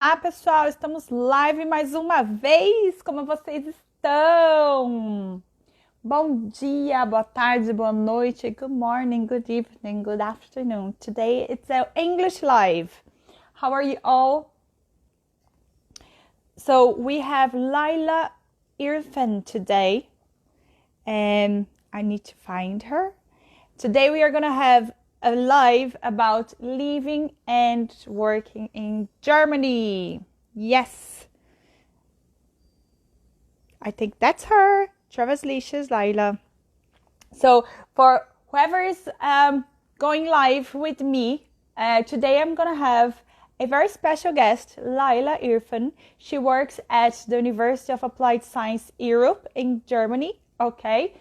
Pessoal, estamos live mais uma vez. Como vocês estão? Bom dia, boa tarde, boa noite, good morning, good evening, good afternoon. Today it's our English live. How are you all? So we have Laila Irfan today, and I need to find her. Today we are going to have a live about living and working in Germany. Yes. I think that's her. Translations, Laila. So for whoever is going live with me, today I'm going to have a very special guest, Laila Irfan. She works at the University of Applied Science Europe in Germany. Okay.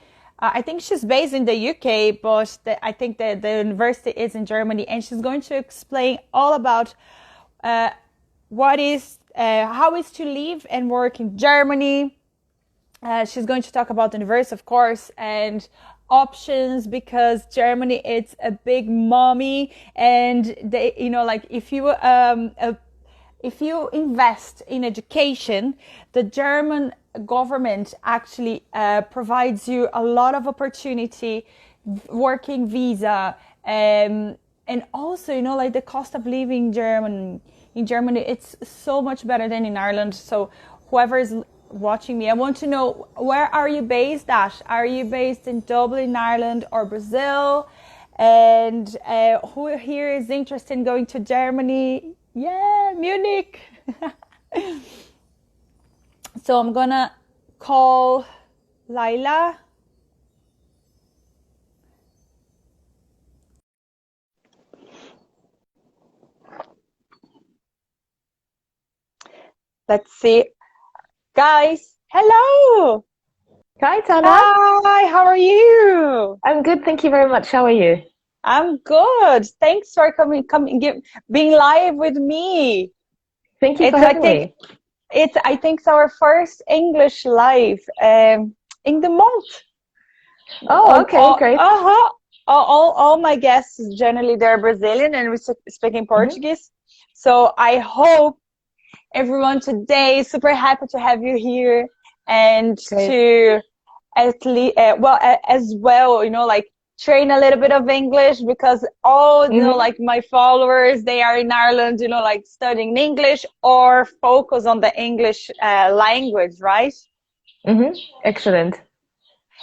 I think she's based in the UK, but I think that the university is in Germany, and she's going to explain all about how is to live and work in Germany. She's going to talk about the university, of course, and options, because Germany it's a big mommy, and they, like if you invest in education, the German government actually provides you a lot of opportunity, working visa, and also, like the cost of living in Germany, it's so much better than in Ireland. So whoever is watching me, I want to know, where are you based at? Are you based in Dublin, Ireland, or Brazil? And who here is interested in going to Germany? Yeah, Munich. So I'm gonna call Laila. Let's see. Guys, hello. Hi, Tana. Hi, how are you? I'm good, thank you very much. How are you? I'm good. Thanks for being live with me. Thank you It's for I having think me. it's our first English live in the month. Oh, okay, great. All my guests generally they're Brazilian and we speaking Hmm. Portuguese. So I hope everyone today is super happy to have you here, and Great. to at least as well, like train a little bit of English, because all Hmm. like my followers, they are in Ireland, like studying English or focus on the English language, right? Hmm. Excellent.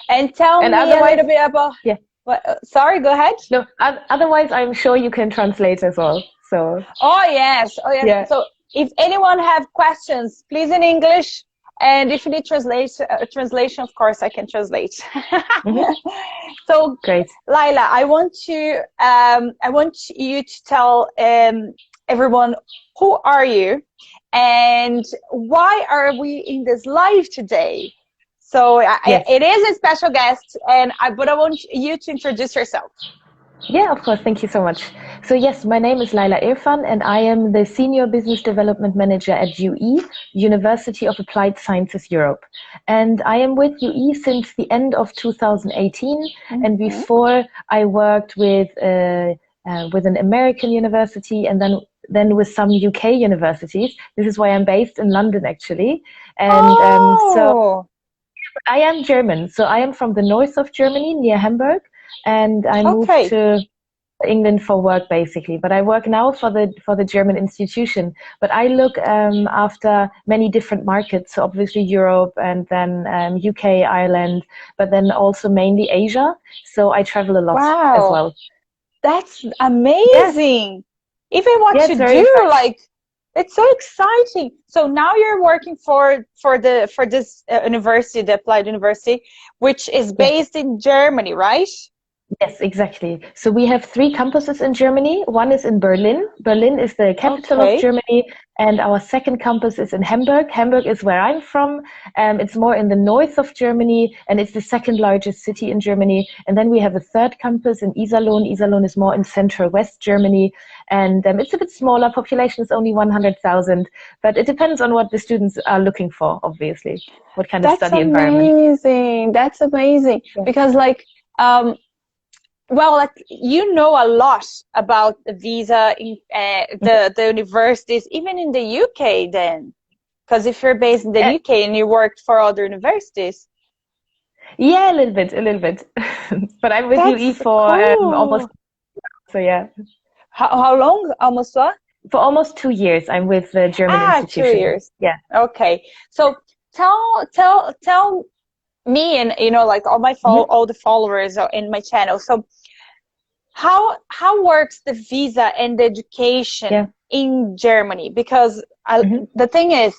And tell And me a otherwise, little bit about yeah. sorry, go ahead. No, otherwise, I'm sure you can translate as well. So, Oh yes. yeah. So if anyone have questions, please in English, and if you need translation, of course I can translate. Hmm. So Great. Laila, I want you to tell everyone, who are you and why are we in this live today? So Yes. it is a special guest, but I want you to introduce yourself. Yeah, of course. Thank you so much. So yes, my name is Laila Irfan, and I am the Senior Business Development Manager at UE, University of Applied Sciences Europe. And I am with UE since the end of 2018. And Mm-hmm. before, I worked with an American university, and then with some UK universities. This is why I'm based in London, actually. And so Oh, I am German. So I am from the north of Germany, near Hamburg, and I moved okay. to England for work, basically. But I work now for the German institution. But I look after many different markets, so obviously Europe, and then UK, Ireland, but then also mainly Asia. So I travel a lot as Wow. well. That's Yeah, amazing. Even what yeah, you it's very do, exciting. like, it's so exciting. So now you're working for this university, the Applied University, which is Yeah. based in Germany, right? Yes, exactly. So we have three campuses in Germany. One is in Berlin. Berlin is the capital of Okay. Germany, and our second campus is in Hamburg. Hamburg is where I'm from. It's more in the north of Germany, and it's the second largest city in Germany. And then we have a third campus in Iserlohn. Iserlohn is more in central West Germany, and it's a bit smaller. Population is only 100,000, but it depends on what the students are looking for, obviously, what kind of That's study environment. amazing. That's amazing. Yeah. Because like um well, like, you know a lot about the visa in the universities, even in the UK then. Because if you're based in the Uh, UK and you worked for other universities, yeah, a little bit, a little bit. But I'm with UE that's for almost, cool. so yeah, How long? Almost what? for almost 2 years. I'm with the German Ah, two institution. years. Yeah. Okay. So tell me and like Hmm. all the followers are in my channel. So how works the visa and the Yeah. education in Germany? Because Hmm. the thing is,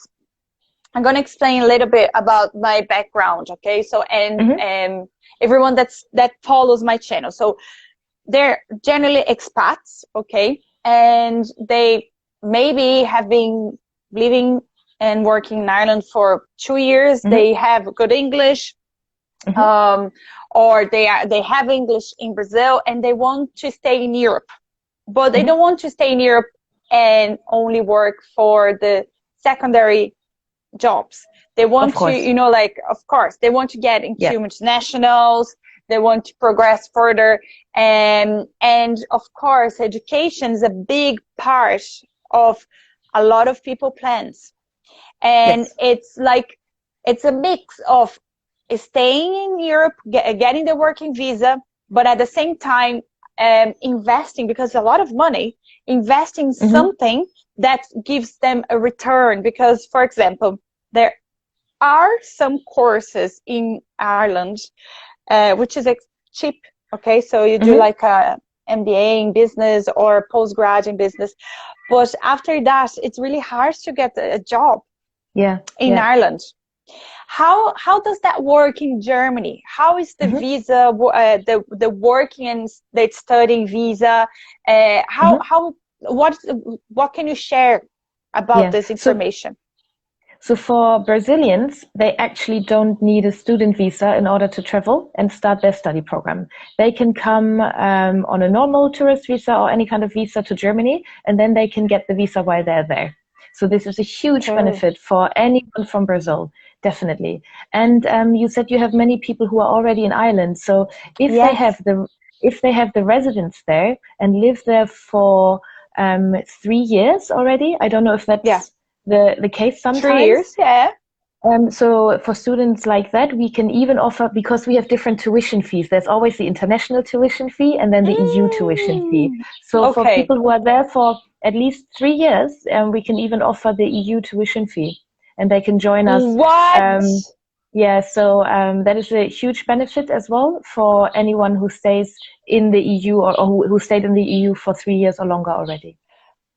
I'm going to explain a little bit about my background, okay? So, Hmm. and everyone that follows my channel. So they're generally expats, okay? And they maybe have been living and working in Ireland for 2 years. Hmm. They have good English, Hmm. um, or they have English in Brazil, and they want to stay in Europe, but they Hmm. don't want to stay in Europe and only work for the secondary jobs. They Of want to, course. like, of course, they want to get Yeah. into multinationals. They want to progress further. And of course, education is a big part of a lot of people plans. And Yes. it's like, it's a mix of staying in Europe, getting the working visa, but at the same time, investing, because a lot of money, investing Hmm. something that gives them a return. Because, for example, there are some courses in Ireland, which is cheap. Okay, so you do Hmm. like a MBA in business or postgrad in business, but after that, it's really hard to get a job Yeah. in Yeah. Ireland. How does that work in Germany? How is the Hmm. visa, the working and the studying visa? Hmm. How what can you share about Yeah. this So information? So for Brazilians, they actually don't need a student visa in order to travel and start their study program. They can come on a normal tourist visa or any kind of visa to Germany, and then they can get the visa while they're there. So this is a huge Okay. benefit for anyone from Brazil, definitely. And you said you have many people who are already in Ireland. So if they Yes. have the residence there and live there for 3 years already, I don't know if Yeah. that's the case Three sometimes. years. Yeah. So for students like that, we can even offer, because we have different tuition fees. There's always the international tuition fee and then the EU tuition fee. Mm. So for Okay. people who are there for at least 3 years, we can even offer the EU tuition fee, and they can join us. What? Um, yeah, so that is a huge benefit as well for anyone who stays in the EU, or who stayed in the EU for 3 years or longer already.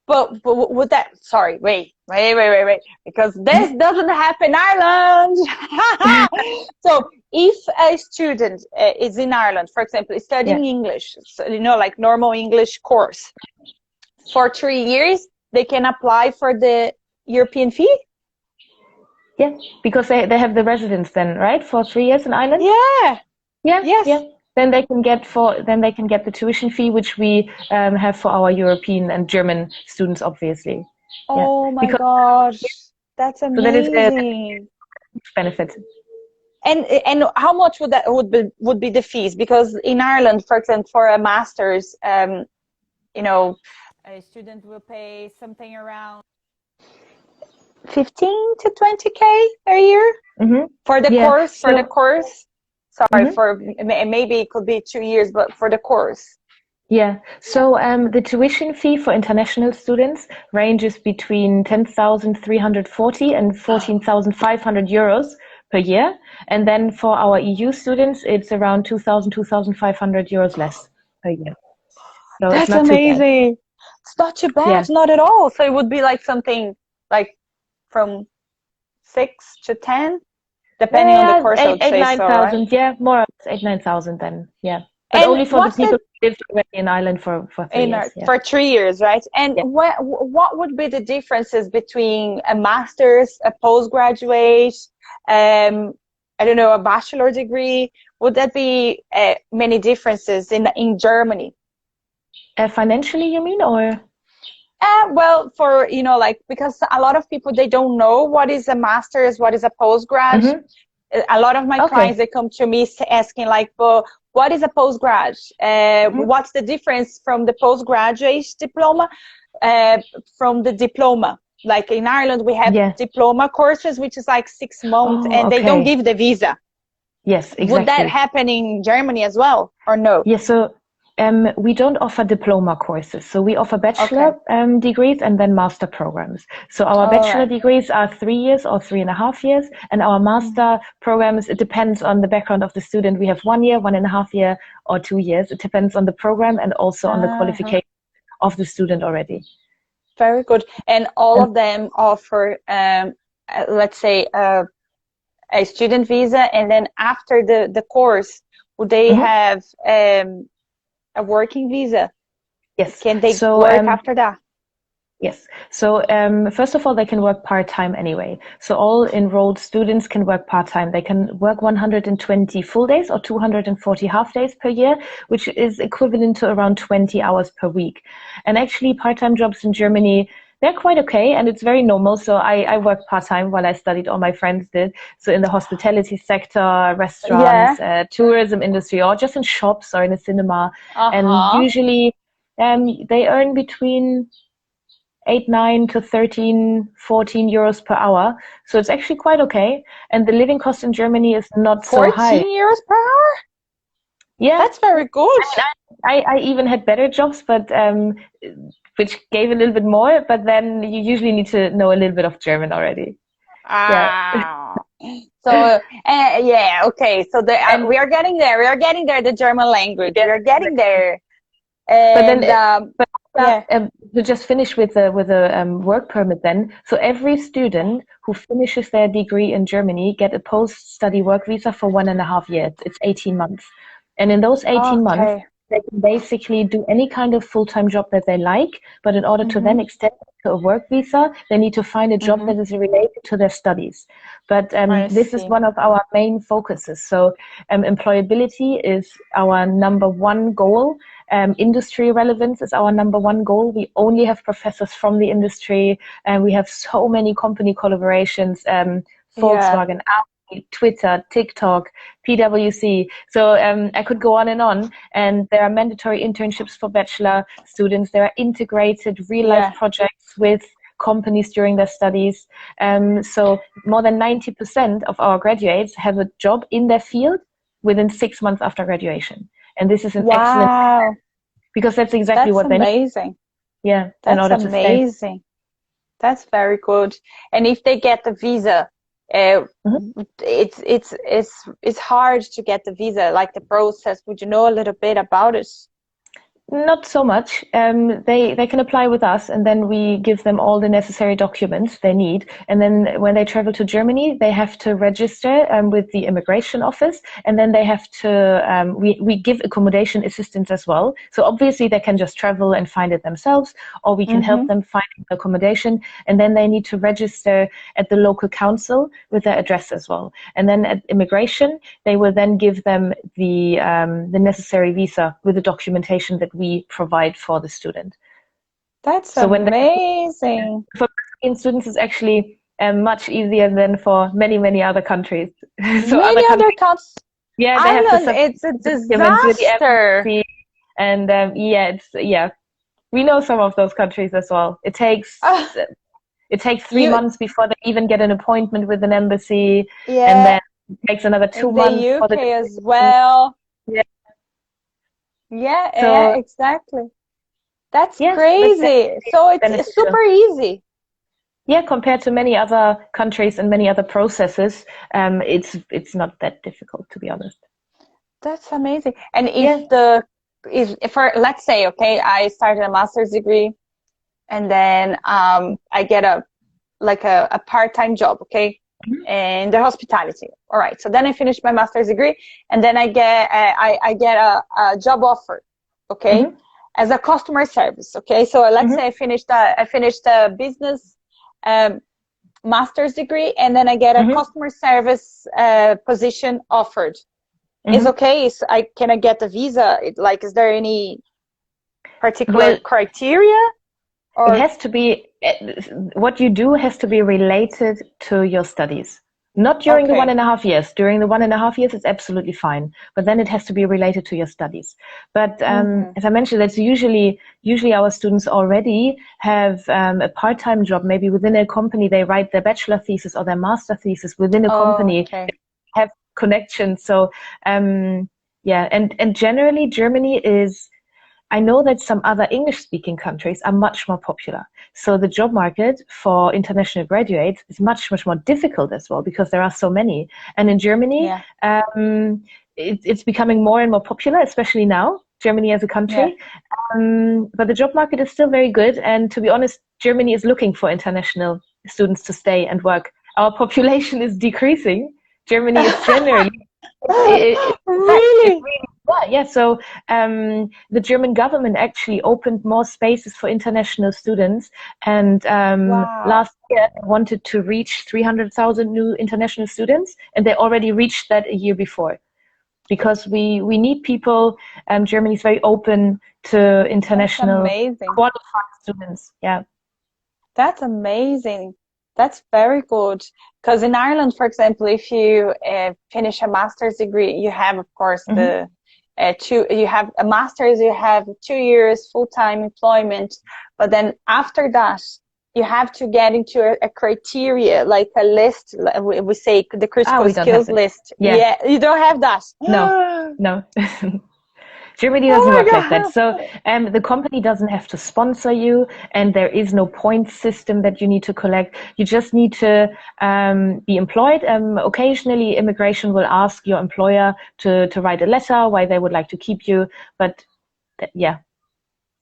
But would that? Sorry. Wait. Because this Mhm. doesn't happen in Ireland. So if a student is in Ireland, for example, is Yeah. studying English, so, like normal English course for 3 years, they can apply for the European fee. Yeah, because they have the residence then, right? For 3 years in Ireland? Yeah. Yeah, yeah. Yes. Then they can get the tuition fee, which we have for our European and German students, obviously. Yeah, Oh my because gosh, that's so that is a amazing. huge benefit. And how much would that would be the fees? Because in Ireland, for example, for a master's, you know, a student will pay something around 15 to 20K a year Hmm. for the Yeah. course. For the So. course, sorry, Mhm. for maybe it could be 2 years, but for the course. Yeah. So the tuition fee for international students ranges between 10,340 and 14,500 euros per year. And then for our EU students, it's around 2,500 euros less per year. So it's That's not too bad. amazing. It's not too Yeah. bad, not at all. So it would be like something like from 6 to 10, depending on the Yeah, course, I would say nine so, right? thousand. Yeah, more or less 9,000 then. Yeah. But And only for the what's people the who lived already in Ireland for three in years. Yeah. for 3 years, right? And Yeah. what would be the differences between a master's, a postgraduate, um, I don't know, a bachelor degree? Would that be many differences in Germany? Financially, you mean, or? Well, for like, because a lot of people, they don't know what is a master's, what is a postgrad. Mm-hmm. A lot of my Okay. clients, they come to me asking like, well, what is a postgrad? What's the difference from the postgraduate diploma from the diploma? Like in Ireland, we have Yeah. diploma courses, which is like 6 months, Oh, and they don't okay. give the visa. Yes, Would that exactly. happen in Germany as well, or no? Yeah, so we don't offer diploma courses. So we offer Okay. bachelor degrees and then master programs. So our All bachelor right. degrees are 3 years or 3.5 years, and our master programs, it depends on the background of the student. We have 1 year, 1.5 year, or 2 years. It depends on the program and also on the Uh-huh. qualification of the student already. Very good. And all And of them offer, let's say, a student visa, and then after the course, would they mhm, have a working visa? yes. Can they So work after that? yes. So first of all, they can work part-time anyway. So all enrolled students can work part-time. They can work 120 full days or 240 half days per year, which is equivalent to around 20 hours per week. And actually, part-time jobs in Germany, they're quite okay, and it's very normal. So I worked part-time while I studied, all my friends did. So in the hospitality sector, Yeah. restaurants, tourism industry, or just in shops or in a cinema. And Uh-huh. usually they earn between 8, 9 to 13, 14 euros per hour. So it's actually quite okay. And the living cost in Germany is not so high. 14 euros per hour? Yeah, That's very good. I even had better jobs, but which gave a little bit more. But then you usually need to know a little bit of German already. Yeah. Ah. So, yeah, okay. So And we are getting there. We are getting there, the German language. We yes, are getting there. but then, And but yeah. to just finish with the work permit then. So every student who finishes their degree in Germany get a post-study work visa for 1.5 years. It's 18 months. And in those 18 months, Okay. they can basically do any kind of full-time job that they like. But in order to Mm-hmm. then extend to a work visa, they need to find a job Mm-hmm. that is related to their studies. But I this is see. one of our main focuses. So employability is our number one goal. Industry relevance is our number one goal. We only have professors from the industry, and we have so many company collaborations, Yeah. Volkswagen, Audi, Twitter, TikTok, PwC. So I could go on and on. And there are mandatory internships for bachelor students. There are integrated real life Yeah. projects with companies during their studies. So more than 90% of our graduates have a job in their field within 6 months after graduation. And this is an excellent, Wow. because that's exactly That's what they need, amazing. yeah, in That's order to stay. amazing. That's very good. And if they get the visa, uh, Mhm. it's hard to get the visa, like the process. Would you know a little bit about it? Not so much. They can apply with us, and then we give them all the necessary documents they need. And then when they travel to Germany, they have to register with the immigration office, and then they have to. We give accommodation assistance as well. So obviously they can just travel and find it themselves, or we can help Mm-hmm. them find accommodation. And then they need to register at the local council with their address as well. And then at immigration, they will then give them the necessary visa with the documentation that we provide for the student. That's So when they, amazing. for European students, it's actually much easier than for many other countries. So other Many other countries, countries. yeah, they have to Ireland, submit it's a documents with the disaster. embassy, and yeah, we know some of those countries as well. Ah, It takes three you, months before they even get an appointment with an embassy, and yeah, then it takes another two in the months for the UK as decision. well. Yeah. Yeah, yeah, So exactly. That's yes, but crazy. So it's beneficial. super easy. Yeah, compared to many other countries and many other processes, it's not that difficult, to be honest. That's amazing. And Yeah. if for let's say, okay, I started a master's degree and then I get a part-time job, okay, Mhm. in the hospitality. All right. So then I finish my master's degree and then I get a job offer, okay, Mhm. as a customer service. Okay. So let's Mhm. say I finished a business um, master's degree and then I get a Mhm. customer service position offered. Is Mhm. okay. So can I get the visa? Like, is there any particular Well, criteria it or? has to be what you do has to be related to your studies. Not during the Okay. 1.5 years. During the 1.5 years, it's absolutely fine. But then it has to be related to your studies. But as I mentioned, that's usually our students already have a part-time job. Maybe within a company, they write their bachelor thesis or their master thesis within a company. Okay. They have connections. So yeah, and generally Germany is. I know that some other English-speaking countries are much more popular. So the job market for international graduates is much, much more difficult as well because there are so many. And in Germany, it's becoming more and more popular, especially now, Germany as a country. But the job market is still very good. And to be honest, Germany is looking for international students to stay and work. Our population is decreasing. Germany is generally... Really? Yeah. So the German government actually opened more spaces for international students, and last year they wanted to reach 300,000 new international students, and they already reached that a year before. Because we need people. Germany is very open to international qualified students. Yeah. That's amazing. That's very good. Because in Ireland, for example, if you finish a master's degree, you have, of course, you have a master's, you have 2 years full-time employment, but then after that, you have to get into a criteria, like a list, we say the critical skills list. Yeah, you don't have that. No. Germany doesn't work like that. So the company doesn't have to sponsor you, and there is no point system that you need to collect. You just need to be employed. Occasionally, immigration will ask your employer to write a letter why they would like to keep you. But yeah,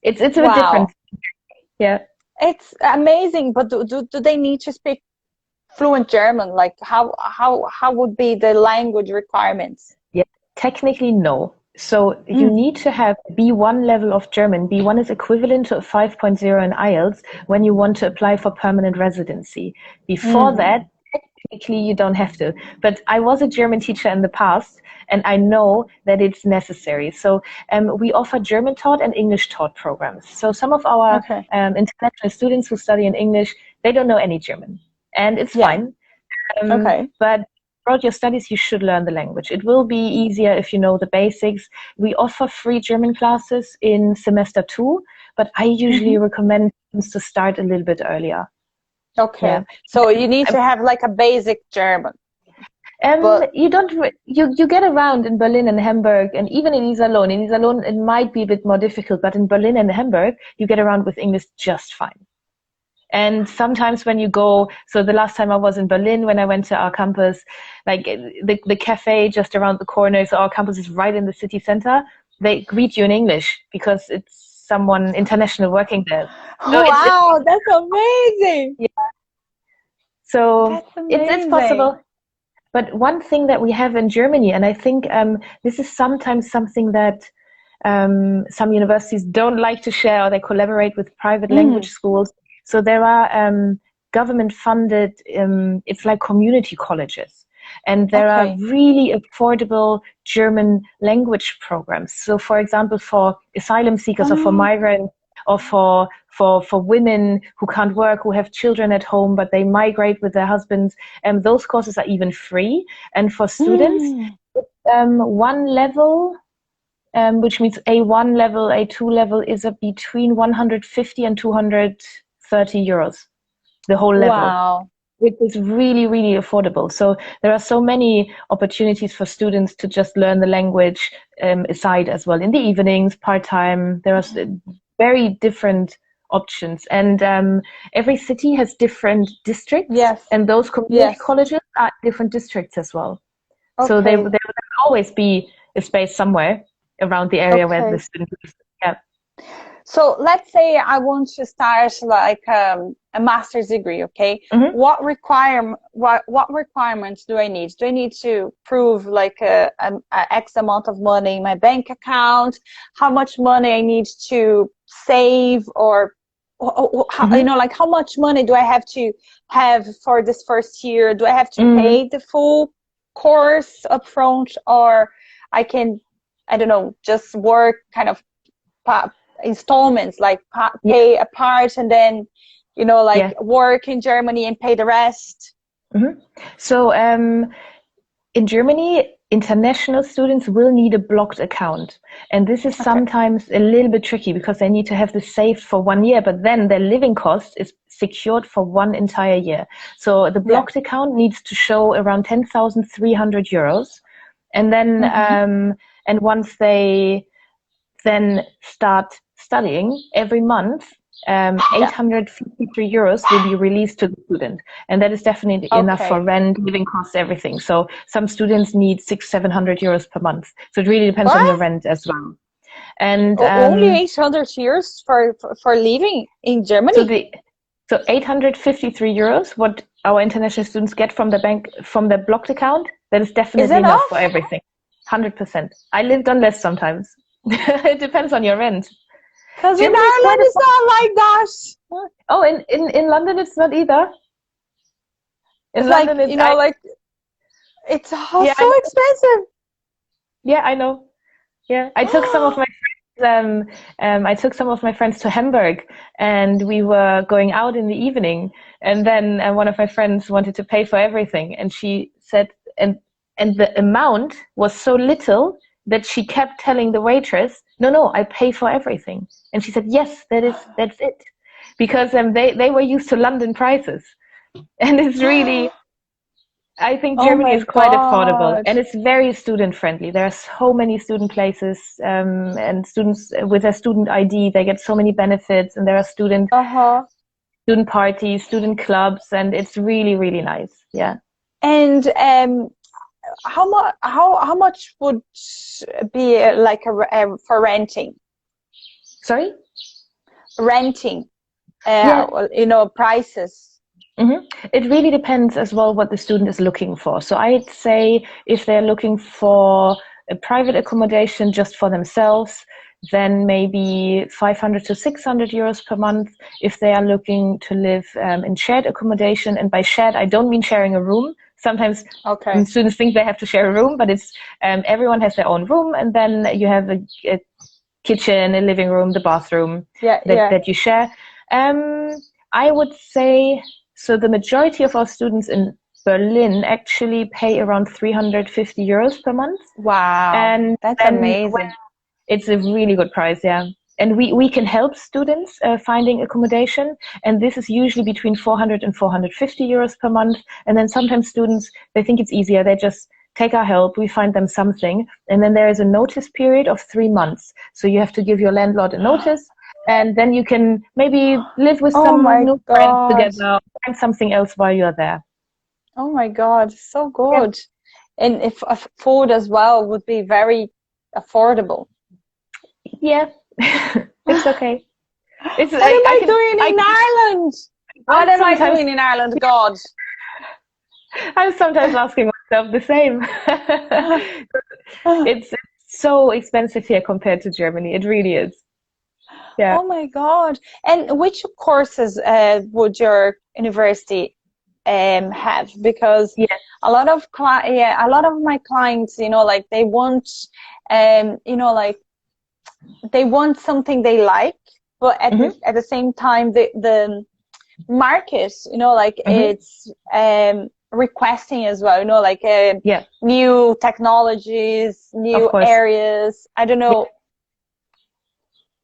it's a bit different. Yeah, it's amazing. But do they need to speak fluent German? Like how would be the language requirements? Yeah, technically no. So you need to have B1 level of German. B1 is equivalent to a 5.0 in IELTS when you want to apply for permanent residency. Before that, technically you don't have to. But I was a German teacher in the past, and I know that it's necessary. So we offer German taught and English taught programs. So some of our international students who study in English, they don't know any German. And it's fine. But throughout your studies, you should learn the language. It will be easier if you know the basics. We offer free German classes in semester 2, but I usually recommend students to start a little bit earlier. Okay. Yeah. So you need to have like a basic German. But you don't. You get around in Berlin and Hamburg, and even in Iserlohn. In Iserlohn, it might be a bit more difficult, but in Berlin and Hamburg, you get around with English just fine. And sometimes when you go, so the last time I was in Berlin, when I went to our campus, like the cafe just around the corner, so our campus is right in the city center, they greet you in English because it's someone international working there. So wow, that's amazing. Yeah. So it's possible. But one thing that we have in Germany, and I think this is sometimes something that some universities don't like to share, or they collaborate with private language schools. So there are government-funded, it's like community colleges. And there are really affordable German language programs. So for example, for asylum seekers or for migrants or for women who can't work, who have children at home, but they migrate with their husbands, those courses are even free. And for students, one level, which means A1 level, A2 level, is between 150 and 230 euros, the whole level, which is really, really affordable. So there are so many opportunities for students to just learn the language aside as well. In the evenings, part-time, there are very different options. And every city has different districts. Yes. And those community colleges are different districts as well. So there will always be a space somewhere around the area where the student lives. Yeah. So let's say I want to start like a master's degree, okay? What requirements do I need? Do I need to prove like a X amount of money in my bank account? How much money I need to save, or you know, like how much money do I have to have for this first year? Do I have to pay the full course upfront, or I can, I don't know, just work kind of installments, like pay a part and then, you know, like work in Germany and pay the rest? So in Germany, international students will need a blocked account. And this is sometimes a little bit tricky because they need to have this saved for 1 year, but then their living cost is secured for 1 entire year. So the blocked account needs to show around 10,300 euros. And then, and once they then start studying every month, 853 euros will be released to the student, and that is definitely enough for rent, living costs, everything. So some students need 600-700 euros per month, so it really depends on your rent as well. And only 800 euros for living in Germany. So 853 euros, what our international students get from the bank, from the blocked account, that is definitely enough for everything. 100%. I lived on less sometimes. It depends on your rent. Because in Ireland it's not like that. Oh, in London it's not either. In London, like, like it's so expensive. Yeah, I know. Yeah, I took some of my friends. I took some of my friends to Hamburg, and we were going out in the evening. And then one of my friends wanted to pay for everything, and she said, and the amount was so little that she kept telling the waitress, no, I pay for everything. And she said, yes, that's it. Because they were used to London prices. And it's really, I think Germany is quite affordable, and it's very student friendly. There are so many student places, and students with their student ID, they get so many benefits, and there are student parties, student clubs, and it's really, really nice. Yeah. And how much would be like for renting? Sorry? Renting, prices. It really depends as well what the student is looking for. So I'd say if they're looking for a private accommodation just for themselves, then maybe 500 to 600 euros per month. If they are looking to live in shared accommodation, and by shared, I don't mean sharing a room. Sometimes students think they have to share a room, but it's everyone has their own room, and then you have a kitchen, a living room, the bathroom that you share. I would say, so the majority of our students in Berlin actually pay around 350 euros per month. Wow, and that's amazing. It's a really good price, yeah. And we can help students finding accommodation, and this is usually between 400 and 450 euros per month. And then sometimes students, they think it's easier, they just take our help, we find them something, and then there is a notice period of 3 months. So you have to give your landlord a notice, and then you can maybe live with some new friends together, find something else while you're there. Oh my God, so good. Yeah. And if food as well would be very affordable. Yeah. It's okay. What am I doing in Ireland? What am I doing in Ireland, God? I'm sometimes asking myself the same. It's so expensive here compared to Germany. It really is. Yeah. Oh my God. And which courses would your university have? Because a lot of my clients, like they want, they want something they like, but at the same time, the market, it's requesting as well, new technologies, new areas. I don't know.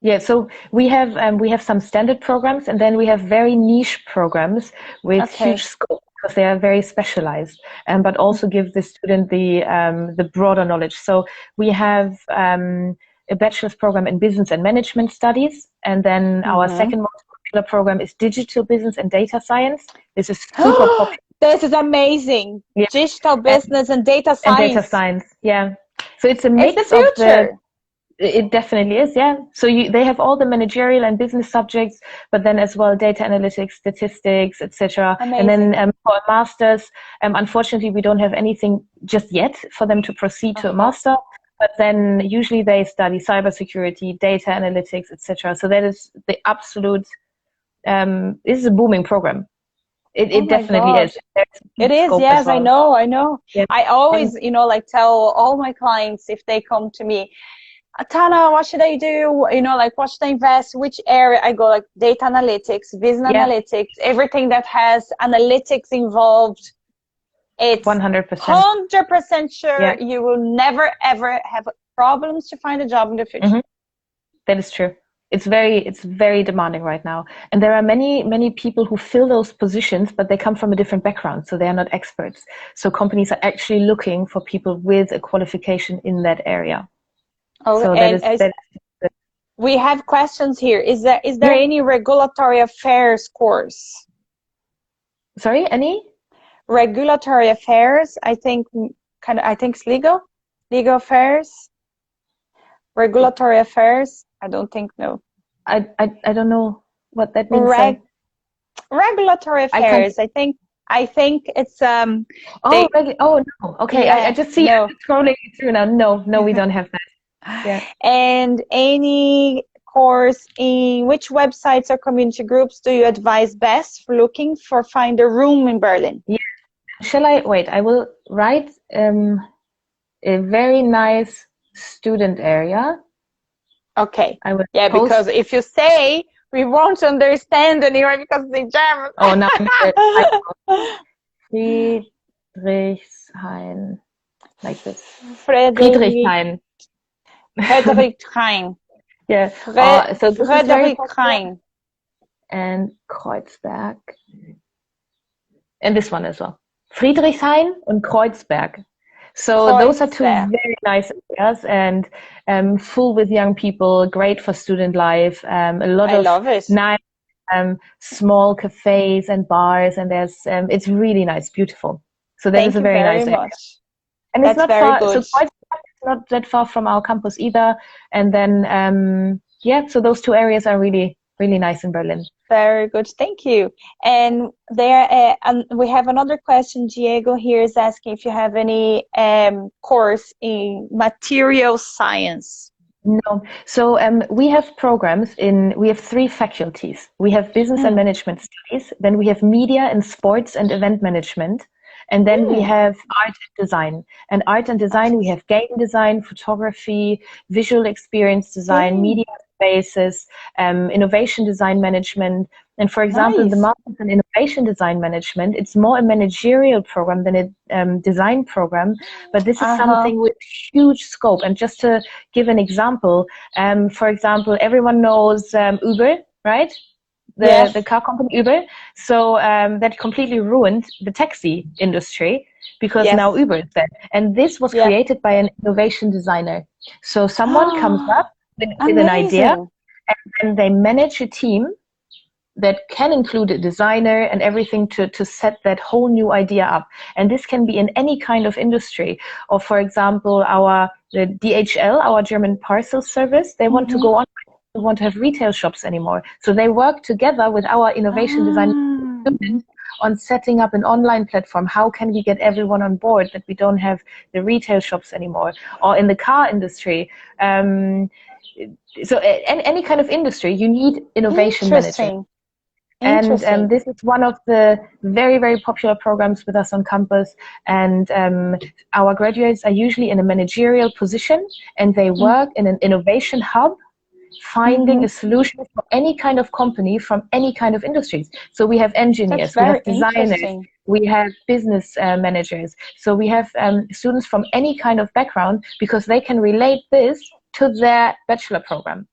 Yeah, so we have some standard programs, and then we have very niche programs with huge scope, because they are very specialized, but also give the student the broader knowledge. So we have a bachelor's program in business and management studies, and then our second most popular program is digital business and data science. This is super popular. This is amazing. Yeah. Digital business and data science. And data science, yeah. So it's a mix of the... It definitely is, yeah. So they have all the managerial and business subjects, but then as well data analytics, statistics, etc. And then for a master's, unfortunately, we don't have anything just yet for them to proceed to a master. But then usually they study cybersecurity, data analytics, etc. So that is the absolute. This is a booming program. It definitely is. It is, yes, well. I know. Yes. I always, tell all my clients if they come to me, Tana, what should I do? What should I invest? Which area? I go data analytics, business analytics, everything that has analytics involved. It's 100%. 100% sure Yeah. you will never ever have problems to find a job in the future. Mm-hmm. That is true. It's very demanding right now. And there are many people who fill those positions, but they come from a different background, so they are not experts. So companies are actually looking for people with a qualification in that area. Oh, So and we have questions here. Is there any regulatory affairs course? Sorry, any? Regulatory affairs, I think it's legal affairs, regulatory affairs. I don't think no. I don't know what that means. Regulatory affairs. I think it's no. Okay. Yeah, I just see. no. I'm scrolling through now. No, we don't have that. Yeah. And any course, in which websites or community groups do you advise best for looking for find a room in Berlin? Yeah. Shall I wait? I will write a very nice student area. Okay. I will because if you say, we won't understand anyway because it's German. Oh, no. Friedrichshain. Like this. Friedrichshain. Friedrichshain. Yeah. So this Friedrichshain. And Kreuzberg. And this one as well. Friedrichshain and Kreuzberg. So those are two very nice areas and full with young people, great for student life. A lot of nice small cafes and bars, and there's it's really nice, beautiful. So that is a very nice area. And that's it's not very far. good. So Kreuzberg is not that far from our campus either. And then so those two areas are really nice in Berlin. Very good, thank you. And there, we have another question. Diego here is asking if you have any course in material science. No. So we have programs we have 3 faculties. We have business and management studies. Then we have media and sports and event management. And then we have art and design. And art and design, we have game design, photography, visual experience design, media spaces, innovation design management. And for example, the Masters in Innovation Design Management, it's more a managerial program than a design program, but this is something with huge scope. And just to give an example, for example, everyone knows Uber, right? The car company Uber. So that completely ruined the taxi industry because now Uber is there. And this was created by an innovation designer. So someone comes up with an idea, and then they manage a team that can include a designer and everything to set that whole new idea up. And this can be in any kind of industry. Or for example, the DHL, our German parcel service, they want to go on. They want to have retail shops anymore. So they work together with our innovation design students on setting up an online platform. How can we get everyone on board that we don't have the retail shops anymore? Or in the car industry. So any kind of industry, you need innovation managers. And this is one of the very, very popular programs with us on campus. And our graduates are usually in a managerial position, and they work in an innovation hub, finding a solution for any kind of company from any kind of industries. So we have engineers, we have designers, we have business managers. So we have students from any kind of background because they can relate this to their bachelor program.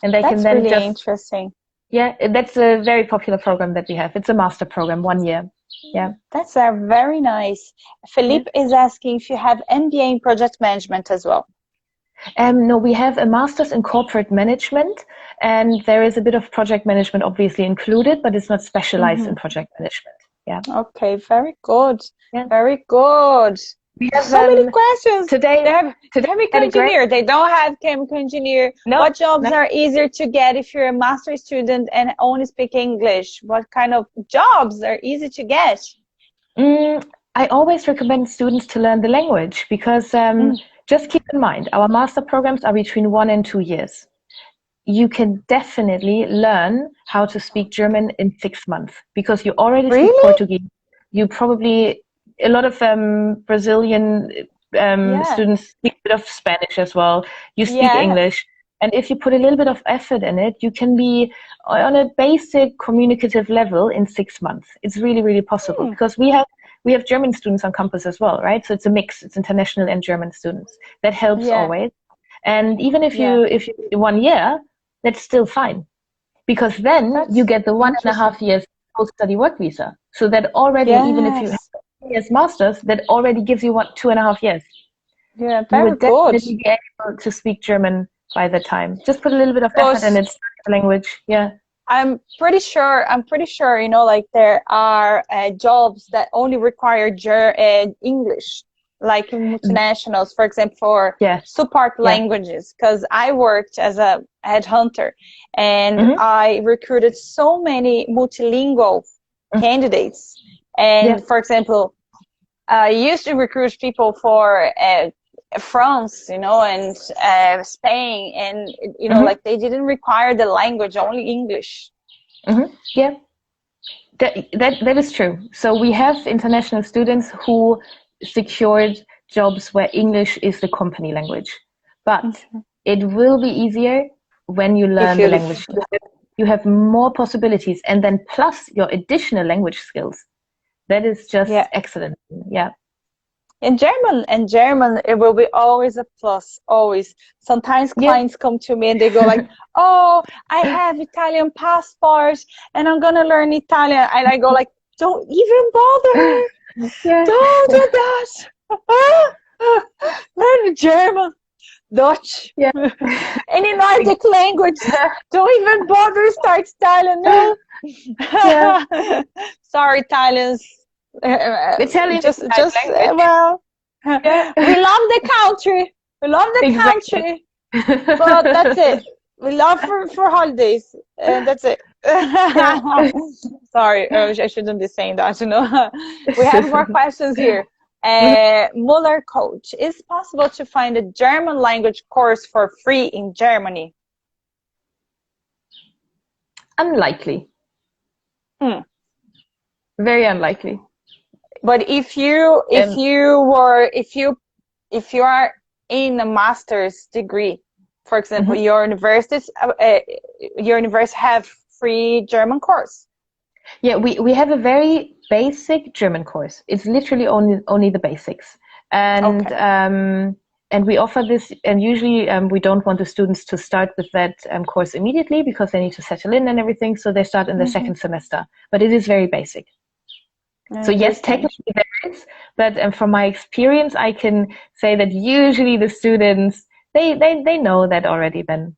And they can then really interesting. Yeah, that's a very popular program that we have. It's a master program, 1 year. Yeah. That's very nice. Philippe is asking if you have MBA in project management as well. No, we have a master's in corporate management, and there is a bit of project management obviously included, but it's not specialized in project management. Yeah. Okay, very good. Yeah. Very good. We have so many questions. Today they have chemical engineer. They don't have chemical engineer. No, what jobs are easier to get if you're a master's student and only speak English? What kind of jobs are easy to get? I always recommend students to learn the language because just keep in mind, our master programs are between 1 and 2 years. You can definitely learn how to speak German in 6 months because you already speak Portuguese. You probably... A lot of Brazilian students speak a bit of Spanish as well. You speak English. And if you put a little bit of effort in it, you can be on a basic communicative level in 6 months. It's really, really possible because we we have German students on campus as well, right? So it's a mix. It's international and German students. That helps always. And even if you do 1 year, that's still fine, because then you get the 1.5 years post-study work visa. So that already, even if you have 2 years masters, that already gives you 2.5 years. Yeah, you very would good. definitely be able to speak German by the time. Just put a little bit of effort, and it's the language. Yeah. I'm pretty sure, you know, like there are jobs that only require English, like multinationals, for example, for support languages. Because I worked as a headhunter, and I recruited so many multilingual candidates. And for example, I used to recruit people for France, you know, and Spain, and you know, like they didn't require the language, only English. Yeah, that is true. So we have international students who secured jobs where English is the company language, but it will be easier when you learn the language. You have more possibilities, and then plus your additional language skills. That is just excellent. Yeah. In German, it will be always a plus, always. Sometimes clients come to me and they go like, oh, I have Italian passport and I'm going to learn Italian. And I go like, don't even bother. Don't do that. Learn German, Dutch, any Nordic language. Don't even bother start Italian. No. Sorry, Italians. Italian just well, we love the country. We love the country, but that's it. We love for holidays, and that's it. Sorry, I shouldn't be saying that. You know, we have more questions here. Muller coach, is it possible to find a German language course for free in Germany? Unlikely. Very unlikely. But if you are in a master's degree, for example, your universities have free German course. Yeah, we have a very basic German course. It's literally only the basics, and and we offer this. And usually we don't want the students to start with that course immediately, because they need to settle in and everything. So they start in the second semester. But it is very basic. So yes, technically there is, but from my experience, I can say that usually the students they know that already. Ben,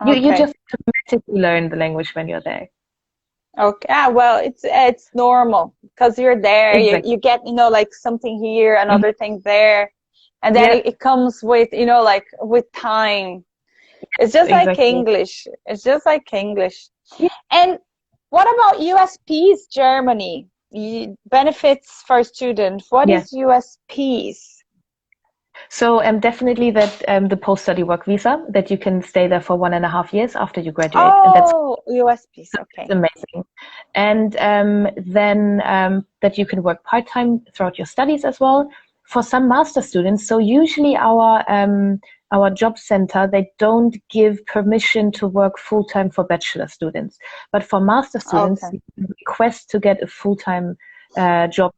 you just automatically learn the language when you're there. Okay, well, it's normal because you're there. You get, you know, like something here, another thing there, and then it comes with, you know, like with time. It's just like English. It's just like English. Yeah. And what about USPs, Germany? Benefits for students. What is USPs? So definitely that the post-study work visa, that you can stay there for 1.5 years after you graduate. Oh, and that's USPs. Okay, that's amazing. And then that you can work part-time throughout your studies as well. For some master students, so usually our job center, they don't give permission to work full-time for bachelor students, but for master students, you can request to get a full-time job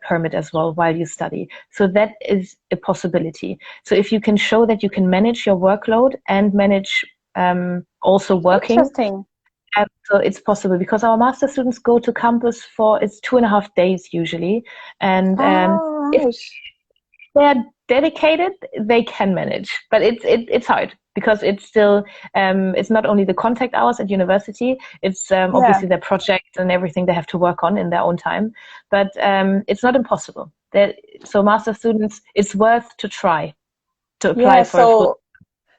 permit as well while you study. So that is a possibility. So if you can show that you can manage your workload and manage also working. Interesting. So it's possible, because our master students go to campus for, it's 2.5 days usually. And if they're dedicated, they can manage, but it's hard, because it's still it's not only the contact hours at university, it's obviously their projects and everything they have to work on in their own time, but it's not impossible. So master students, it's worth to try to apply for a full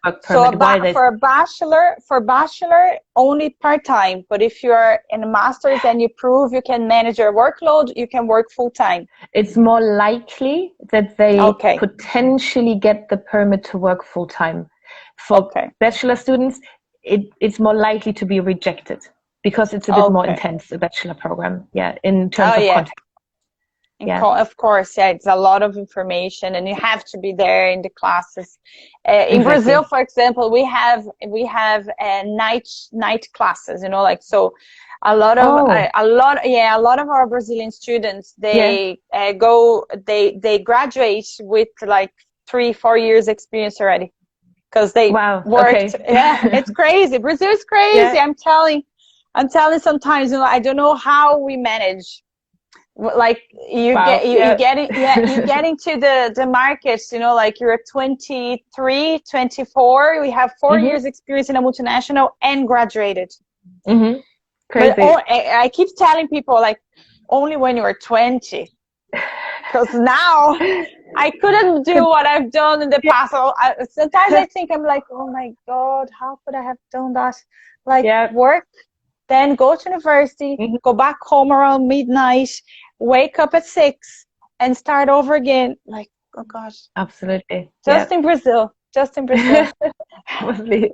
work permit. For bachelor only part-time, but if you're in a master's and you prove you can manage your workload, you can work full-time. It's more likely that they potentially get the permit to work full-time. For bachelor students, it's more likely to be rejected, because it's a bit more intense, a bachelor program, in terms of content. Yeah, Of course, yeah, it's a lot of information, and you have to be there in the classes. In exactly. Brazil, for example, we have night classes. You know, like so, Oh, a lot of our Brazilian students yeah. they graduate with like 3-4 years experience already because they Wow. worked. Okay. Yeah, it's crazy. Brazil is crazy. Yeah. I'm telling sometimes, I don't know how we manage. Like Wow. you Yeah. get it, yeah, you get into the markets, like you're 23, 24, we have 4 years Mm-hmm. experience in a multinational and graduated. Mm-hmm. But Crazy. I keep telling people like only when you're 20, because now I couldn't do what I've done in the Yeah. past. So sometimes I think I'm like, oh my God, how could I have done that? Like Yeah. work, then go to university, Mhm. go back home around midnight, wake up at 6 and start over again. Like, oh gosh, Absolutely. Yeah. just in Brazil, just in Brazil. Mostly.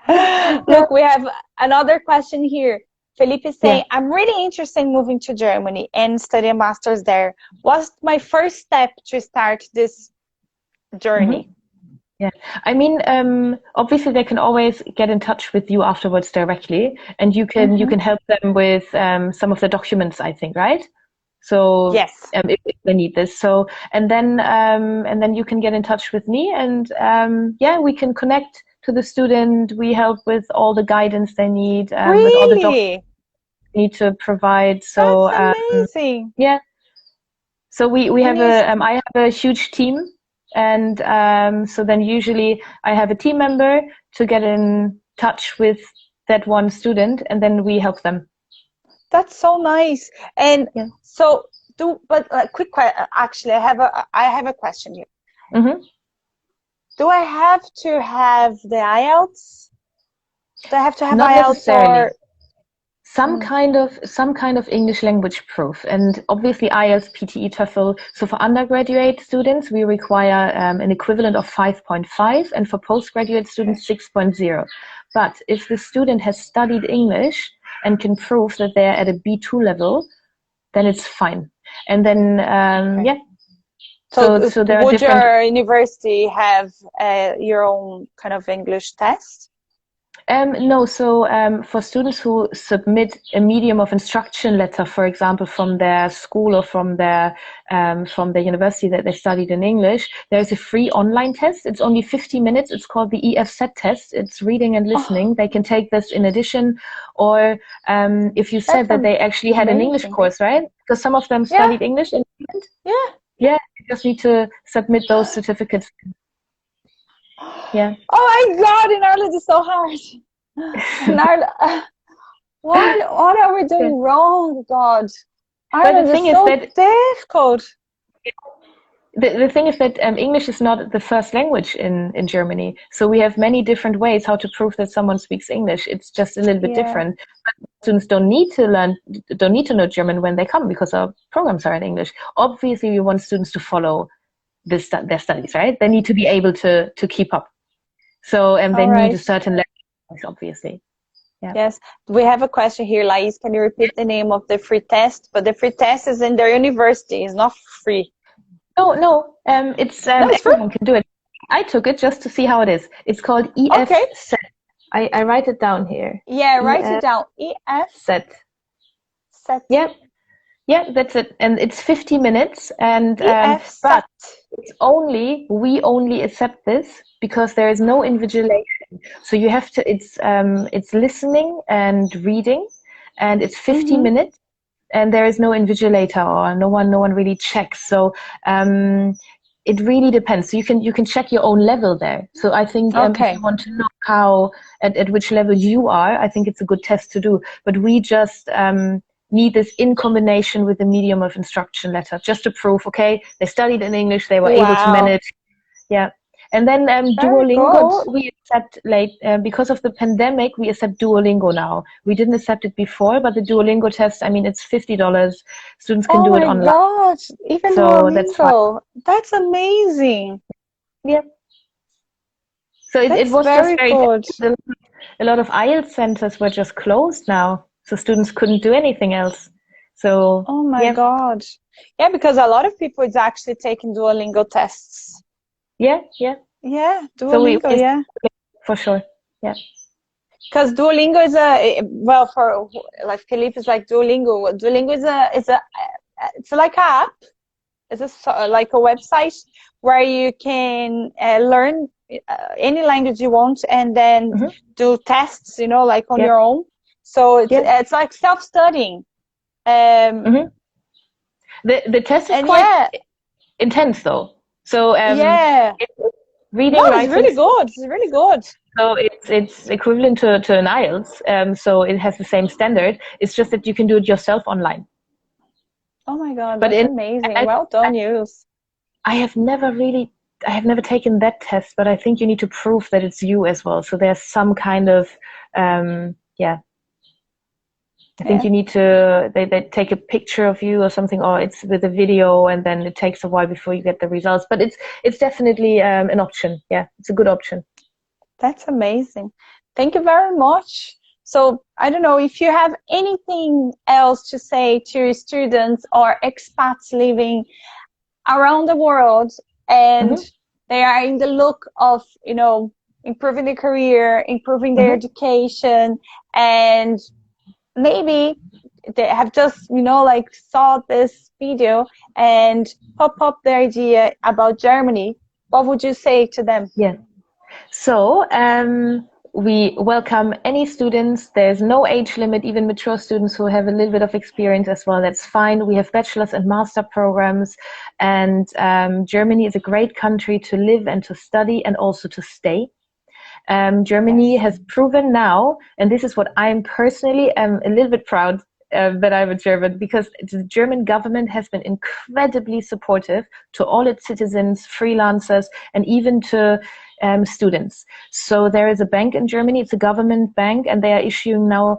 Yeah. Look, we have another question here. Felipe is Yeah. saying, I'm really interested in moving to Germany and study a master's there. What's my first step to start this Mm-hmm. journey? Yeah. I mean, obviously they can always get in touch with you afterwards directly, and you Mm-hmm. can help them with some of the documents, I think, right? So Yes. if they need this, so and then you can get in touch with me, and yeah, we can connect to the student. We help with all the guidance they need, with all the documents Really? they need to provide. That's So amazing. yeah, so we have Amazing. I have a huge team, and so then usually I have a team member to get in touch with that one student, and then we help them. That's so nice. And Yeah. so but actually I have a question here. Hmm. Do I have to have the IELTS? Do I have to have Not IELTS necessarily. or mm, Some kind of English language proof, and obviously IELTS, PTE, TOEFL. So for undergraduate students, we require an equivalent of 5.5, and for postgraduate okay. students 6.0. But if the student has studied English and can prove that they're at a B2 level, then it's fine. And then Okay. yeah, So so there are would different. your university have your own kind of English test? No, so for students who submit a medium of instruction letter, for example, from their school or from their university that they studied in English, there's a free online test. It's only 50 minutes. It's called the EFZ test. It's reading and Oh, listening. They can take this in addition, or if you said that's that they actually had an English amazing. course, right? Because some of them Yeah, studied English in England. yeah. Yeah, you just need to submit those certificates. Yeah. Oh my God, in Ireland it's so hard. In Ireland, what are we Yeah. doing wrong, God? But the Ireland is thing is so that difficult. the thing is that English is not the first language in Germany. So we have many different ways how to prove that someone speaks English. It's just a little bit Yeah. different. Students don't need to know German when they come because our programs are in English. Obviously, we want students to follow their studies, right? They need to be able to keep up. So, and they All need a right. certain level, obviously. Yeah. Yes. We have a question here, Lais. Can you repeat the name of the free test? But the free test is in their university. It's not free. No, no, it's No, it's free. everyone can do it. I took it just to see how it is. It's called Okay. EFZ. I write it down here. Yeah, write it EFZ. down. EF set. Yeah, yeah, that's it. And it's 50 minutes. And EF but set. we only accept this because there is no invigilation. So you have to. It's listening and reading, and it's 50 Mm-hmm. minutes. And there is no invigilator, or no one really checks. So it really depends. So you can check your own level there. So I think if you Okay. want to know how at which level you are, I think it's a good test to do. But we just need this in combination with the medium of instruction letter, just to prove, okay, they studied in English, they were able to Wow. manage. Yeah. And then Very good. Duolingo, we accept because of the pandemic, we accept Duolingo now. We didn't accept it before, but the Duolingo test, I mean, it's $50. Students can Oh do it my online, God. Even so that's fine. Duolingo. That's amazing. Yeah. So it That's was just very very good. difficult. A lot of IELTS centers were just closed now, so students couldn't do anything else. So Oh my yeah, God. Yeah, because a lot of people is actually taking Duolingo tests. Yeah. Yeah, So Duolingo, yeah. for sure. Yeah. Because Duolingo is well, for like Philippe is like Duolingo. Duolingo is a it's like an app. It's like a website where you can learn any language you want and then do tests, like on your own. So it's like self-studying. The test is And quite intense though. So reading, no, it's writing. really good. It's really good. So it's equivalent to an IELTS. So it has the same standard. It's just that you can do it yourself online. Oh my God, that's amazing. Well done, you. I have never taken that test, but I think you need to prove that it's you as well. So there's some kind of I think you need to, they take a picture of you or something, or it's with a video, and then it takes a while before you get the results. But it's definitely an option. Yeah, it's a good option. That's amazing. Thank you very much. So I don't know if you have anything else to say to your students or expats living around the world, and they are in the look of, improving their career, improving their education, and maybe they have just, saw this video and pop up the idea about Germany. What would you say to them? Yeah. So we welcome any students. There's no age limit, even mature students who have a little bit of experience as well. That's fine. We have bachelor's and master programs, and Germany is a great country to live and to study and also to stay. Germany has proven now, and this is what I'm personally a little bit proud that I'm a German, because the German government has been incredibly supportive to all its citizens, freelancers, and even to students. So there is a bank in Germany, it's a government bank, and they are issuing now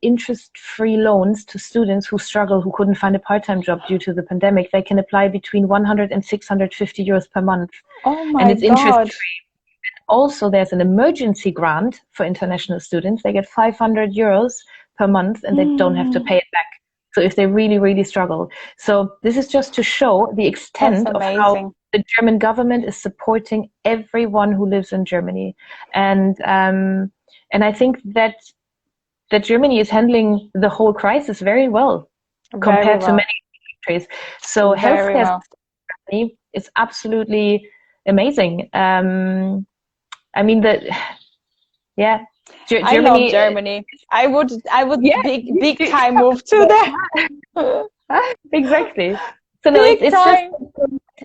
interest-free loans to students who struggle, who couldn't find a part-time job due to the pandemic. They can apply between 100 and 650 euros per month. Oh my and it's God. interest-free. Also, there's an emergency grant for international students. They get 500 euros per month, and they don't have to pay it back. So if they really, really struggle. So this is just to show the extent of how the German government is supporting everyone who lives in Germany. And I think that Germany is handling the whole crisis very well compared to many countries. So healthcare is absolutely amazing. I mean Germany. I love Germany. I would big time move to there. Exactly. So no, it's just a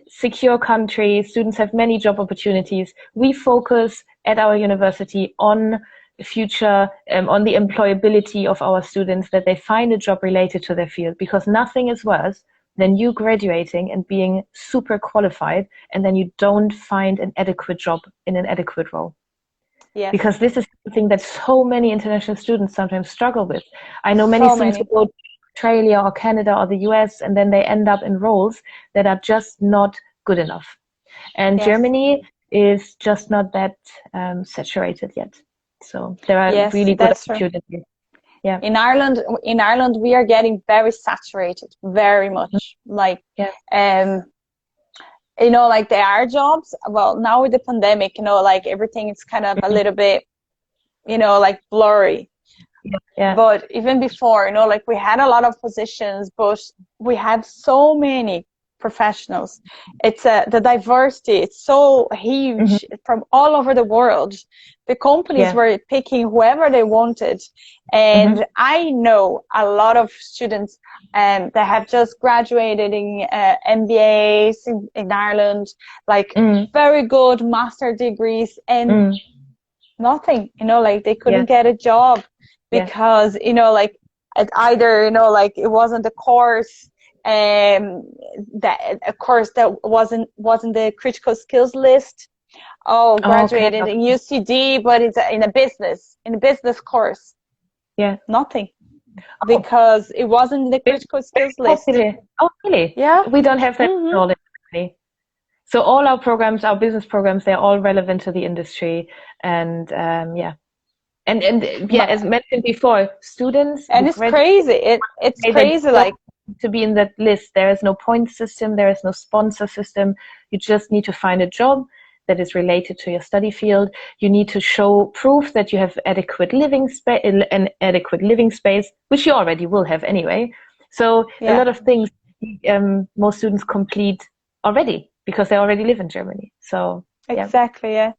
secure country. Students have many job opportunities. We focus at our university on the future, on the employability of our students, that they find a job related to their field, because nothing is worse than you graduating and being super qualified, and then you don't find an adequate job in an adequate role. Yes. Because this is something that so many international students sometimes struggle with. I know many students who go to Australia or Canada or the US, and then they end up in roles that are just not good enough. And Germany is just not that saturated yet. So there are really good opportunities. Yeah. In Ireland, we are getting very saturated, very much. Like, like there are jobs. Well, now with the pandemic, like everything is kind of a little bit, like blurry. Yeah. But even before, like we had a lot of positions, but we had so many professionals. It's the diversity. It's so huge from all over the world. The companies were picking whoever they wanted. And I know a lot of students that have just graduated in MBAs in Ireland, like very good master degrees, and nothing, like they couldn't get a job because, like it either, like it wasn't a course, that a course that wasn't the critical skills list. Graduated in UCD, but it's in a business course. Yeah. Nothing. Because it wasn't the critical skills list. Oh, really? Yeah. We don't have that knowledge. So all our programs, our business programs, they're all relevant to the industry. And as mentioned before, students. And it's crazy. It's crazy. Like, to be in that list. There is no point system, there is no sponsor system. You just need to find a job that is related to your study field. You need to show proof that you have adequate living space, which you already will have anyway. So a lot of things most students complete already because they already live in Germany. So exactly, yeah.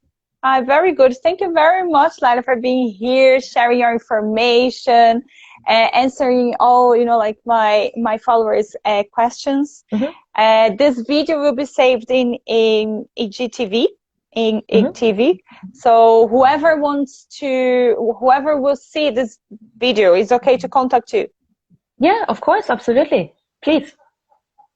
Very good. Thank you very much, Laila, for being here, sharing your information, answering all, like my followers' questions. This video will be saved in IGTV, in TV. So whoever will see this video, it's okay to contact you. Yeah, of course, absolutely. Please.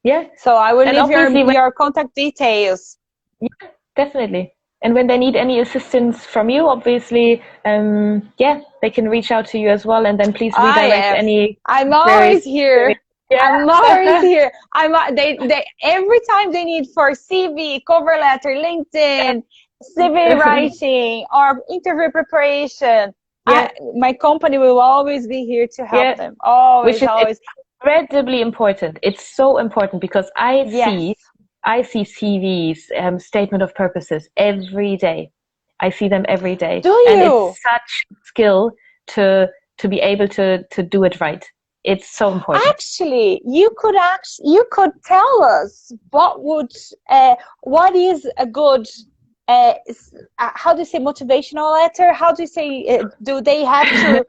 Yeah. So I will leave your contact details. Yeah, definitely. And when they need any assistance from you, obviously, they can reach out to you as well. And then please redirect any. I'm always here. Yeah. I'm always here. They every time they need for CV, cover letter, LinkedIn, CV writing, or interview preparation. My company will always be here to help them. Always. Incredibly important. It's so important because I see CVs, statement of purposes every day. I see them every day. Do you? And it's such a skill to be able to do it right. It's so important. Actually, you could tell us what is a good how do you say motivational letter? How do you say do they have to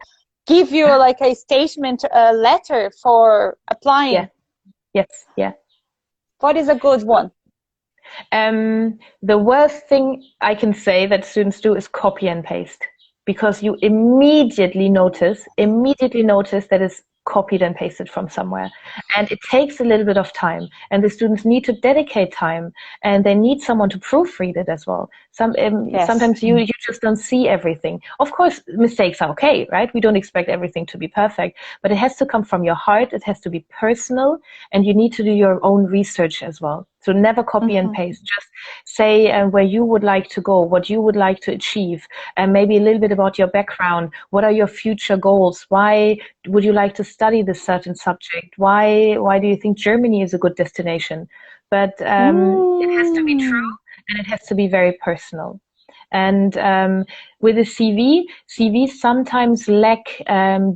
give you like a statement letter for applying? Yeah. Yes. Yeah. What is a good one? The worst thing I can say that students do is copy and paste, because you immediately notice that it's copied and pasted from somewhere, and it takes a little bit of time, and the students need to dedicate time, and they need someone to proofread it as well. Sometimes you just don't see everything. Of course, mistakes are okay, right? We don't expect everything to be perfect, but it has to come from your heart. It has to be personal, and you need to do your own research as well. So never copy and paste. Just say where you would like to go, what you would like to achieve, and maybe a little bit about your background. What are your future goals? Why would you like to study this certain subject? Why do you think Germany is a good destination? But it has to be true, and it has to be very personal. And with a CVs sometimes lack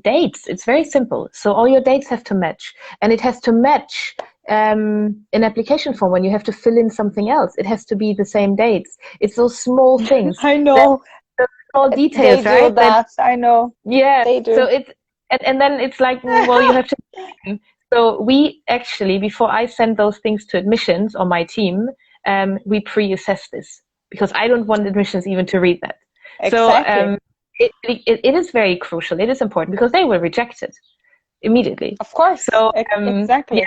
dates. It's very simple. So all your dates have to match, and it has to match an application form when you have to fill in something else. It has to be the same dates. It's those small things. I know. The small details, they do that. I know. Yeah. They do. So and then it's like, well, you have to. So we actually, before I send those things to admissions or my team, we pre-assess this, because I don't want admissions even to read that. Exactly. So it is very crucial. It is important, because they will reject it immediately. Of course. So exactly.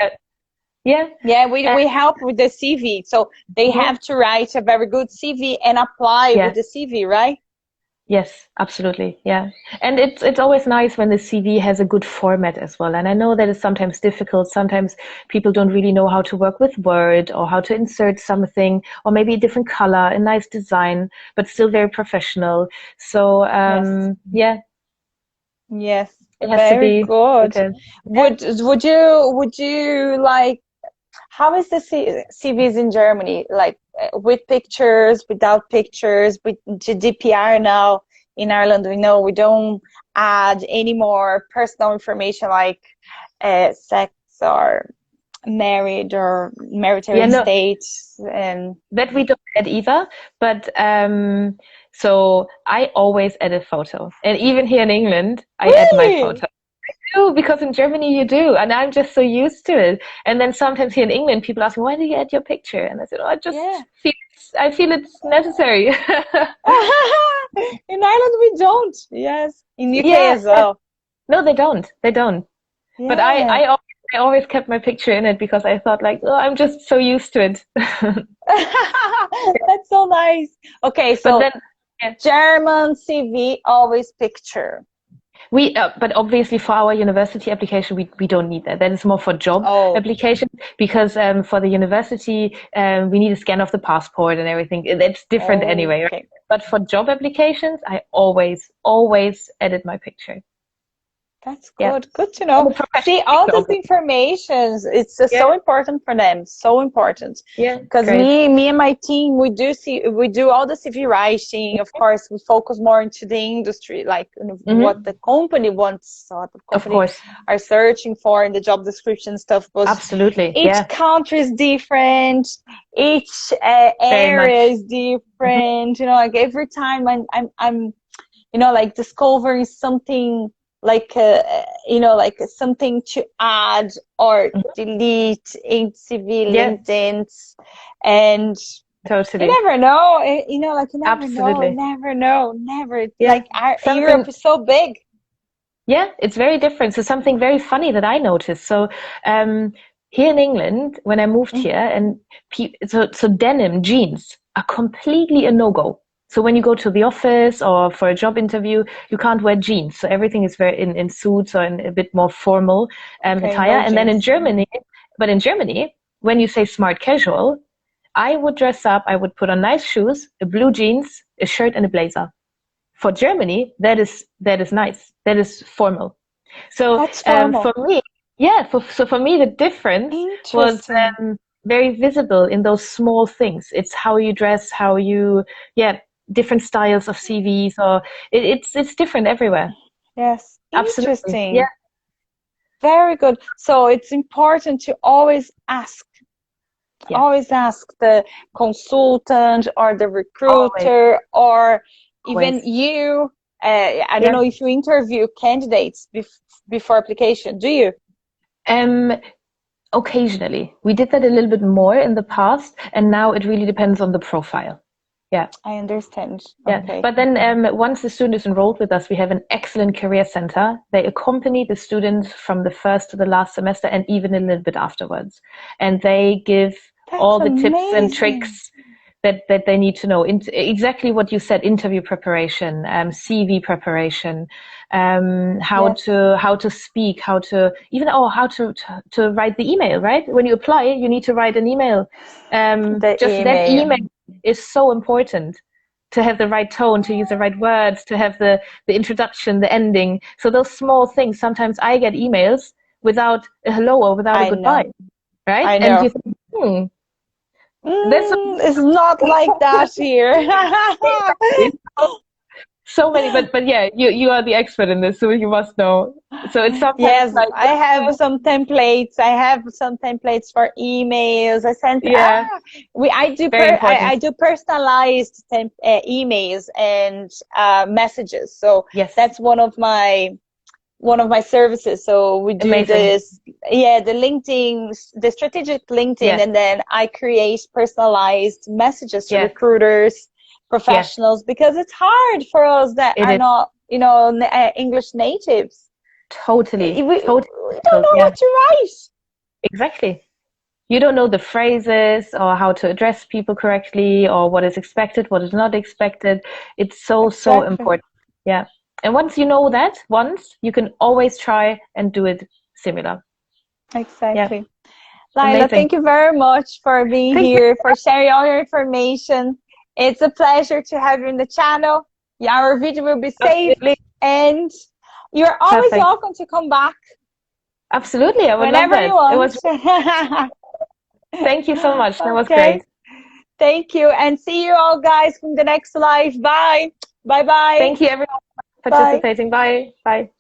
Yeah. We help with the CV. So they have to write a very good CV and apply with the CV, right? Yes, absolutely. Yeah. And it's always nice when the CV has a good format as well. And I know that it's sometimes difficult. Sometimes people don't really know how to work with Word, or how to insert something, or maybe a different color, a nice design, but still very professional. So, Yes. It has very to be good. Would you like, how is the CVs in Germany? Like with pictures, without pictures, with GDPR now in Ireland, we know we don't add any more personal information like sex or married or marital state. And that we don't add either. But so I always add a photo. And even here in England, I add my photo. Because in Germany you do, and I'm just so used to it. And then sometimes here in England, people ask me, why do you add your picture? And I said, I just feel it's necessary. In Ireland we don't. Yes, in UK as well. No, they don't. Yeah. But I always kept my picture in it, because I thought, like, I'm just so used to it. That's so nice. Okay, so then, German CV always picture. But obviously for our university application, we don't need that. That is more for job application, because for the university, we need a scan of the passport and everything. That's different anyway. Right? Okay. But for job applications, I always edit my picture. That's Yeah. good. Good to know. And the See, professional all this job. information, it's just so important for them. So important. Yeah, Because great. me and my team, we do all the CV writing. Of course, we focus more into the industry, like what the company wants, what the Of company course. are searching for in the job description stuff. But Absolutely. each Yeah. country is different. Each Very much. area is different. You know, like every time I'm you know, like discovering something like you know, like something to add or delete in CV, Yeah, LinkedIn, and you totally. never know. You know, like you never know, Absolutely. never. Yeah. Like Europe Something, is so big. yeah, it's very different. So something very funny that I noticed. So here in England, when I moved here, and so denim jeans are completely a no-go. So when you go to the office or for a job interview, you can't wear jeans. So everything is very in suits or in a bit more formal Okay, attire. no And then in jeans. Germany, but in Germany, when you say smart casual, I would dress up, I would put on nice shoes, a blue jeans, a shirt and a blazer. For Germany, that is nice. That is formal. So That's formal. for me, yeah, for me, the difference was Interesting. very visible in those small things. It's how you dress, how you, yeah, different styles of CVs, or it's different everywhere. Yes, Absolutely, yeah, interesting. Very good. So it's important to yeah, always ask the consultant or the always, recruiter or even always, you. I don't yeah. know if you interview candidates before application, do you? Um, Occasionally, we did that a little bit more in the past, and now it really depends on the profile. Yeah. I understand. Yeah, Okay. but then once the student is enrolled with us, we have an excellent career center. They accompany the students from the first to the last semester and even a little bit afterwards. And they give That's all the tips and amazing. tricks that they need to know. Exactly what you said: interview preparation, CV preparation, Yes, how to speak, how to even how to write the email. Right when you apply, you need to write an email. the Just that email. email is so important to have the right tone, to use the right words, to have the introduction, the ending. So those small things. Sometimes I get emails without a hello or without a I goodbye, know. right? I And you know. think, that's It's not like that here. so many. But yeah, you are the expert in this, so you must know. So it's sometimes Yes, like, I have some templates. I have some templates for emails. I sent yeah, very important. I do personalized emails and messages. So Yes, that's one of my services. So we do amazing. this, yeah, the LinkedIn, the strategic LinkedIn, Yeah, and then I create personalized messages to yeah, recruiters, yeah. professionals, because it's hard for us that It are is not, you know, English natives. totally, We totally don't difficult. know Yeah, what to write. exactly. You don't know the phrases or how to address people correctly or what is expected, what is not expected. It's so Exactly. important. Yeah. And once you know that, you can always try and do it similar. Yeah. Exactly. Laila, Amazing. thank you very much for being Thank you. here, for sharing all your information. It's a pleasure to have you in the channel. Yeah, our video will be saved, Absolutely. and you're always Perfect. welcome to come back Absolutely. I would love whenever you that. It want. was, thank you so much. That was Okay. great. Thank you, and see you all guys from the next live. Bye. Bye bye. Thank you everyone for Bye. participating. Bye. Bye.